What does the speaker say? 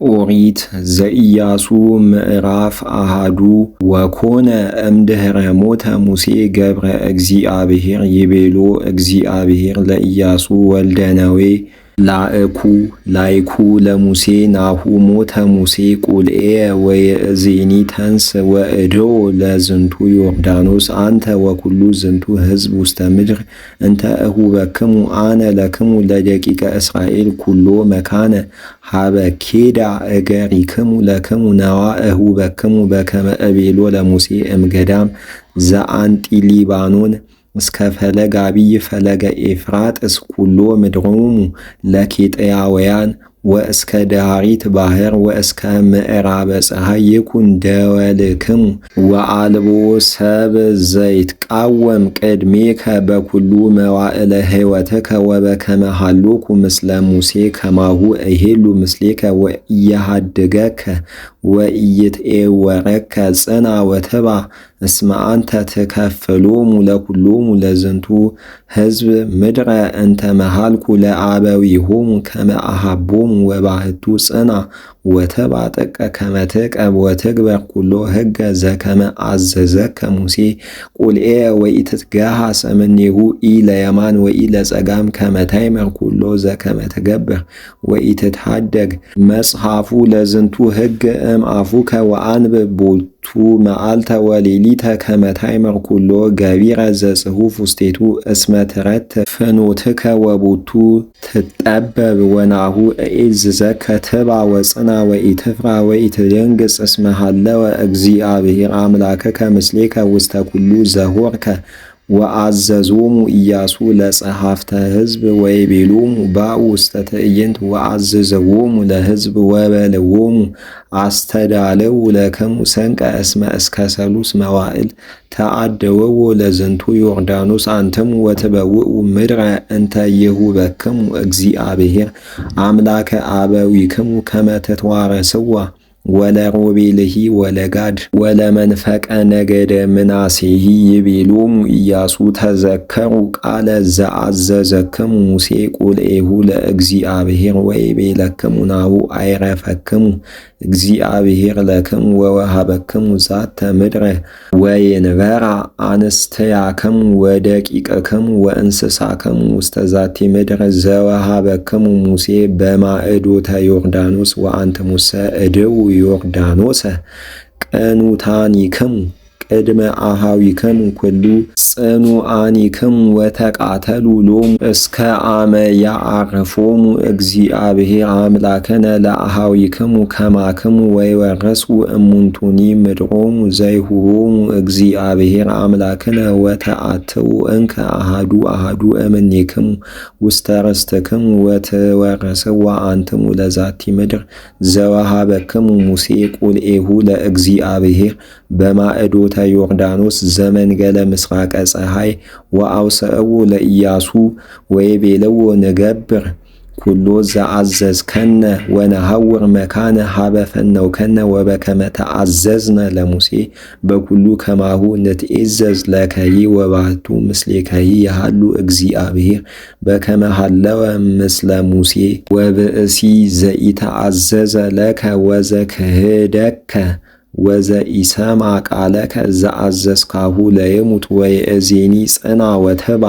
ኦሪት ዘኢያሱ ምዕራፍ አሃዱ ወኮነ እምድኅረ ሞተ ሙሴ ገብረ እግዚአብሔር ይቤሎ እግዚአብሔር ለኢያሱ ወልደ ነዌ ላይኩ ለሙሴ ናሁ ሞተ ሙሴ ቁልኤ ወየእዜኒ ተንስ ወእድኦ ለዝንቱ ዮርዳኖስ አንተ ወኩሉ ዝንቱ ሕዝብ ውስተ ምድር እንተ እሁበክሙ አነ ለክሙ ለደቂቀ እስራኤል ኩሎ መካነ ሀበ ኬዳ እገሪክሙ ለክሙ ነዋ እሁበክሙ በከመ እቤሎ ለሙሴ እምገዳም ዘአንጢ ሊባኖን እስከ ፈለገ አብይ ፈለገ ኤፍራጥስ ኩሎ ምድሮሙ ለኬጥያውያን ወእስከ ዳሪት ባህር ወእስከ ምዕራበ ፀሐይ ይኩን ደወልክሙ ወአልቦ ሰብ ዘይትቃወም ቅድሜከ በኩሉ መዋዕለ ሕይወትከ ወበከመ ሀሎኩ ምስለ ሙሴ ከማሁ እሄሉ ምስሌከ ወኢየሃድገከ ወኢይትዔወረከ ጽና ወትባ እስመ አንተ ትከፍሎሙ ለኩሎሙ ለዝንቱ ሕዝብ ምድረ እንተ መሃልኩ ለአበዊሆሙ ከመ አሃቦሙ ወባህቱ ጽና ወትባ ጥቀ ከመ ትቀብ ወትግበር ኩሎ ሕገ ዘከመ አዘዘከ ሙሴ ቁልኤ ወኢትትገሃስ እምኔሁ ኢለየማን ወኢለጸጋም ከመ ታይመር ኩሎ ዘከመ ትገብር ወኢትትሃደግ መጽሐፉ ለዝንቱ ሕግ እምአፉከ ወአንብብ ቦቱ መዓልተ ወሌሊተ ከመ ታይመር ኩሎ ገቢረ ዘጽሑፍ ውስቴቱ እስመ ትረትዕ ፍኖትከ ወቦቱ ትጠበብ ወናሁ እዔዝዘከ ትባ ወጽና ወኢትፍራ ወኢትደንግጽ እስመ ሀለወ እግዚአብሔር አምላክከ ምስሌከ ውስተ ኩሉ ዘሆርከ ወአዘዞሙ ኢያሱ ለጸሐፍተ ሕዝብ ወይቤሎሙ ባኡ ውስተ ትዕይንት ወአዘዘዎሙ ለሕዝብ ወበልዎሙ አስተዳለዉ ለክሙ ሰንቀ እስመ እስከ ሰሉስ መዋዕል ተአደወዎ ለዝንቱ ዮርዳኖስ አንትሙ ወትበውኡ ምድረ እንተ ይሁበክሙ እግዚአብሔር አምላከ አበዊክሙ ከመ ትትዋረስዋ ወለሮቤልሂ ወለጋድ ወለመንፈቀ ነገደ ምናሴሂ ይቤሎሙ ኢያሱ ተዘከሩ ቃለ ዘአዘዘክሙ ሙሴ ቁልኤሁ ለእግዚአብሔር ወይቤለክሙ ናሁ አይረፈክሙ እግዚአብሔር ለክሙ ወወሃበክሙ ዛተ ምድረ ወይንበራ አንስትያክሙ ወደቂቅክሙ ወእንስሳክሙ ውስተ ዛቲ ምድር ዘወሃበክሙ ሙሴ በማዕዶተ ዮርዳኖስ ወአንትሙሰ እድው ዮርዳኖሰ ቅኑታኒክሙ ቅድመ አሃዊክሙ ኩሉ ጽኑዓኒክሙ ወተቃተሉ ሎሙ እስከ አመ ያዕርፎሙ እግዚአብሔር አምላክነ ለአሃዊክሙ ከማክሙ ወይወርሱ እሙንቱኒ ምድሮሙ ዘይሁቦሙ እግዚአብሔር አምላክነ ወተአትዉ እንከ አሃዱ እምኔክሙ ውስተ ርስትክሙ ወትወርስዋ አንትሙ ለዛቲ ምድር ዘወሃበክሙ ሙሴ ቁልኤሁ ለእግዚአብሔር በማዕዶተ ዮርዳኖስ ዘመንገለ ምስራቀ ፀሐይ ወአውስእዎ ለኢያሱ ወይቤልዎ ንገብር ኩሎ ዘአዘዝከነ ወነሐውር መካነ ሀበ ፈነውከነ ወበከመ ተአዘዝነ ለሙሴ በኩሉ ከማሁ ንትዔዘዝ ለከሂ ወባህቱ ምስሌከሂ የሃሉ እግዚአብሔር በከመ ሀለወ ምስለ ሙሴ ወብእሲ ዘኢተአዘዘ ለከ ወዘክህደከ ወዘኢሰማ ቃለከ ዘአዘዝካሁ ለይሙት ወይእዜኒ ጽና ወትባ